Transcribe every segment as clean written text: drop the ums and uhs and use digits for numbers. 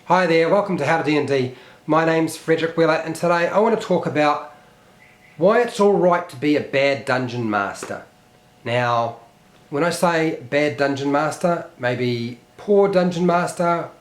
Hi there, welcome to HowtoDandD. My name's Frederick Wheeler and today I want to talk about why it's alright to be a bad dungeon master. Now, when I say bad dungeon master, maybe poor dungeon master,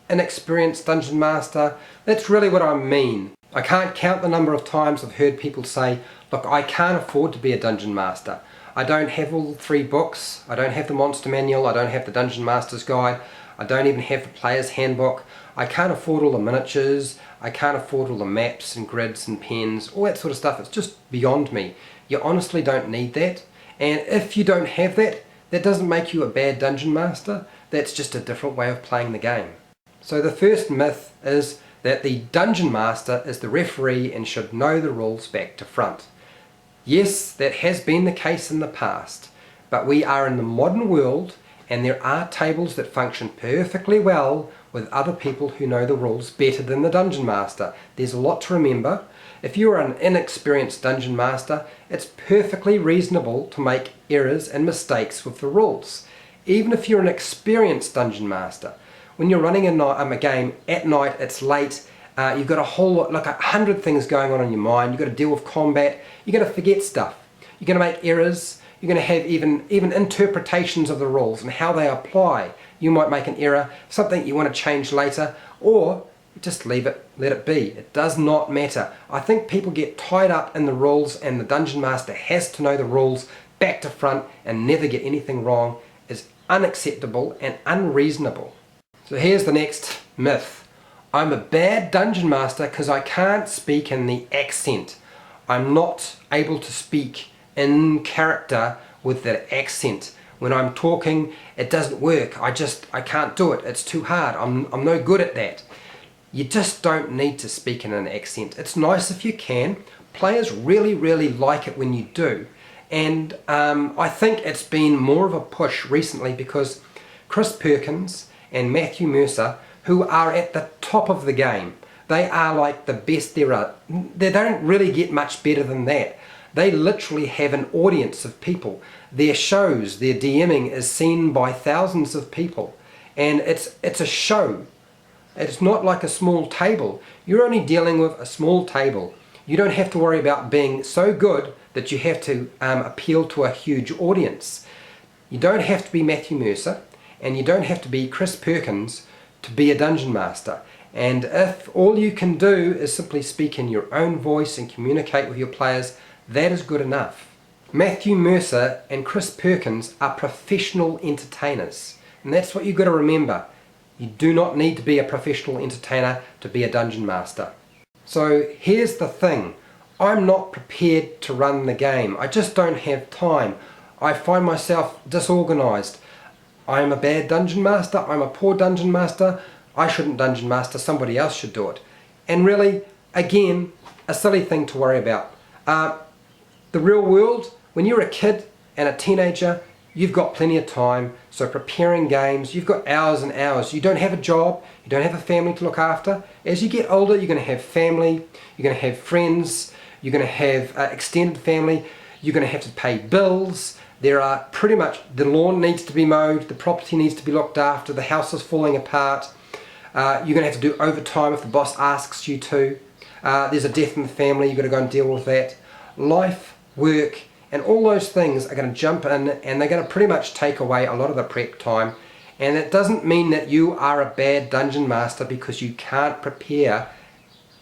inexperienced dungeon master, that's really what I mean. I can't count the number of times I've heard people say, look, I can't afford to be a dungeon master. I don't have all the 3 books, I don't have the monster manual, I don't have the dungeon master's guide, I don't even have the player's handbook, I can't afford all the miniatures, I can't afford all the maps and grids and pens, all that sort of stuff. It's just beyond me. You honestly don't need that. And if you don't have that, that doesn't make you a bad dungeon master. That's just a different way of playing the game. So the first myth is that the dungeon master is the referee and should know the rules back to front. Yes, that has been the case in the past, but we are in the modern world and there are tables that function perfectly well with other people who know the rules better than the dungeon master. There's a lot to remember. If you are an inexperienced dungeon master, it's perfectly reasonable to make errors and mistakes with the rules. Even if you're an experienced dungeon master, when you're running a game at night, it's late, you've got a whole lot, like 100 things going on in your mind, you've got to deal with combat, you're going to forget stuff, you're going to make errors, you're going to have even interpretations of the rules and how they apply. You might make an error, something you want to change later, or just leave it, let it be. It does not matter. I think people get tied up in the rules and the dungeon master has to know the rules back to front and never get anything wrong is unacceptable and unreasonable. So here's the next myth. I'm a bad dungeon master because I can't speak in the accent. I'm not able to speak in character with that accent. When I'm talking, it doesn't work. I can't do it. It's too hard. I'm no good at that. You just don't need to speak in an accent. It's nice if you can. Players really like it when you do. And I think it's been more of a push recently because Chris Perkins and Matthew Mercer, who are at the top of the game, they are like the best there are. They don't really get much better than that. They literally have an audience of people. Their shows, their DMing is seen by thousands of people. And it's a show. It's not like a small table. You're only dealing with a small table. You don't have to worry about being so good that you have to appeal to a huge audience. You don't have to be Matthew Mercer and you don't have to be Chris Perkins to be a dungeon master. And if all you can do is simply speak in your own voice and communicate with your players, that is good enough. Matthew Mercer and Chris Perkins are professional entertainers. And that's what you've got to remember. You do not need to be a professional entertainer to be a dungeon master. So here's the thing. I'm not prepared to run the game. I just don't have time. I find myself disorganized. I'm a bad dungeon master. I'm a poor dungeon master. I shouldn't dungeon master. Somebody else should do it. And really, again, a silly thing to worry about. The real world, when you're a kid and a teenager, you've got plenty of time. So preparing games, you've got hours and hours. You don't have a job, you don't have a family to look after. As you get older, you're going to have family, you're going to have friends, you're going to have extended family, you're going to have to pay bills. There are pretty much, the lawn needs to be mowed, the property needs to be looked after, the house is falling apart. You're going to have to do overtime if the boss asks you to. There's a death in the family, you've got to go and deal with that. Life, work, and all those things are going to jump in and they're going to pretty much take away a lot of the prep time. And it doesn't mean that you are a bad dungeon master because you can't prepare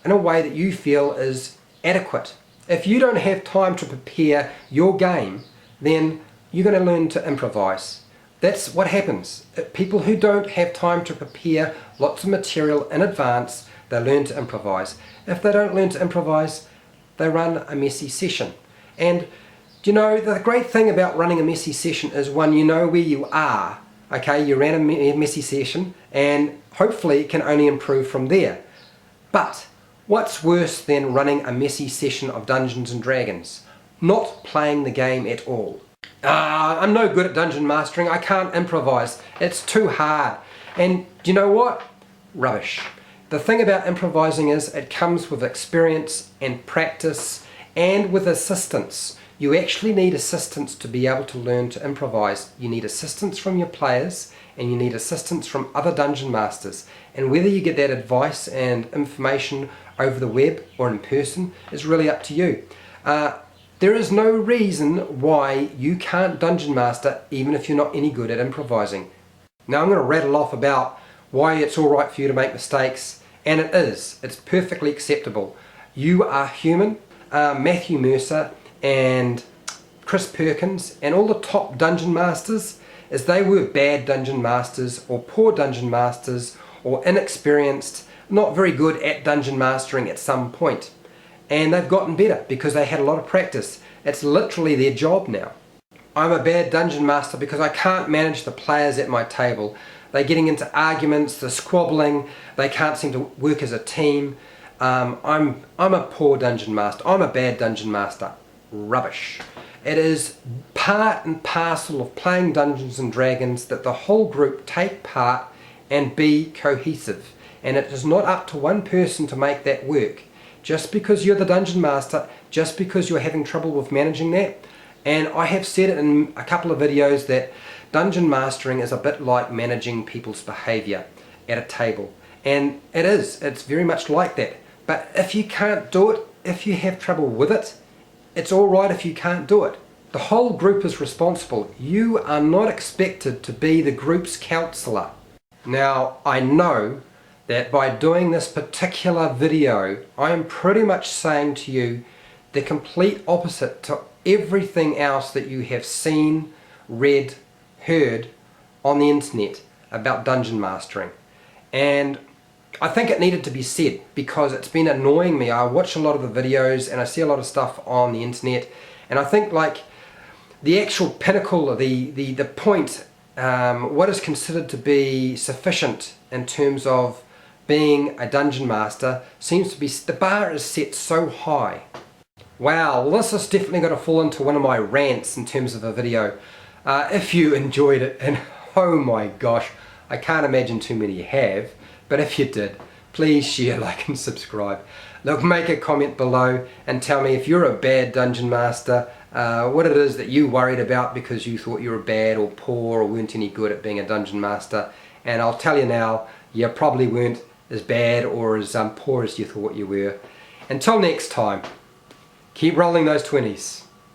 in a way that you feel is adequate. If you don't have time to prepare your game, then you're going to learn to improvise. That's what happens. People who don't have time to prepare lots of material in advance, they learn to improvise. If they don't learn to improvise, they run a messy session. And you know, the great thing about running a messy session is when you know where you are. Okay, you ran a messy session and hopefully it can only improve from there. But what's worse than running a messy session of Dungeons and Dragons? Not playing the game at all. I'm no good at dungeon mastering, I can't improvise, it's too hard. And do you know what? Rubbish. The thing about improvising is it comes with experience and practice and with assistance. You actually need assistance to be able to learn to improvise. You need assistance from your players, and you need assistance from other dungeon masters. And whether you get that advice and information over the web or in person is really up to you. There is no reason why you can't dungeon master even if you're not any good at improvising. Now I'm going to rattle off about why it's alright for you to make mistakes, and it is. It's perfectly acceptable. You are human. Matthew Mercer and Chris Perkins and all the top dungeon masters, as they were bad dungeon masters or poor dungeon masters or inexperienced, not very good at dungeon mastering at some point. And they've gotten better because they had a lot of practice. It's literally their job now. I'm a bad dungeon master because I can't manage the players at my table. They're getting into arguments, they're squabbling, they can't seem to work as a team. I'm a poor dungeon master. I'm a bad dungeon master. Rubbish. It is part and parcel of playing Dungeons and Dragons that the whole group take part and be cohesive. And it is not up to one person to make that work. Just because you're the dungeon master, just because you're having trouble with managing that, and I have said it in a couple of videos that dungeon mastering is a bit like managing people's behaviour at a table. And it is, it's very much like that. But if you can't do it, if you have trouble with it, it's alright if you can't do it. The whole group is responsible. You are not expected to be the group's counsellor. Now, I know that by doing this particular video, I am pretty much saying to you the complete opposite to everything else that you have seen, read, heard on the internet about dungeon mastering. And I think it needed to be said because it's been annoying me. I watch a lot of the videos and I see a lot of stuff on the internet, and I think like the actual pinnacle of the point, what is considered to be sufficient in terms of being a dungeon master seems to be, the bar is set so high. Wow, well, this is definitely going to fall into one of my rants in terms of a video. If you enjoyed it, and oh my gosh, I can't imagine too many have, but if you did, please share, like and subscribe. Look, make a comment below and tell me if you're a bad dungeon master, what it is that you worried about because you thought you were bad or poor or weren't any good at being a dungeon master. And I'll tell you now, you probably weren't as bad or as poor as you thought you were. Until next time, keep rolling those 20s.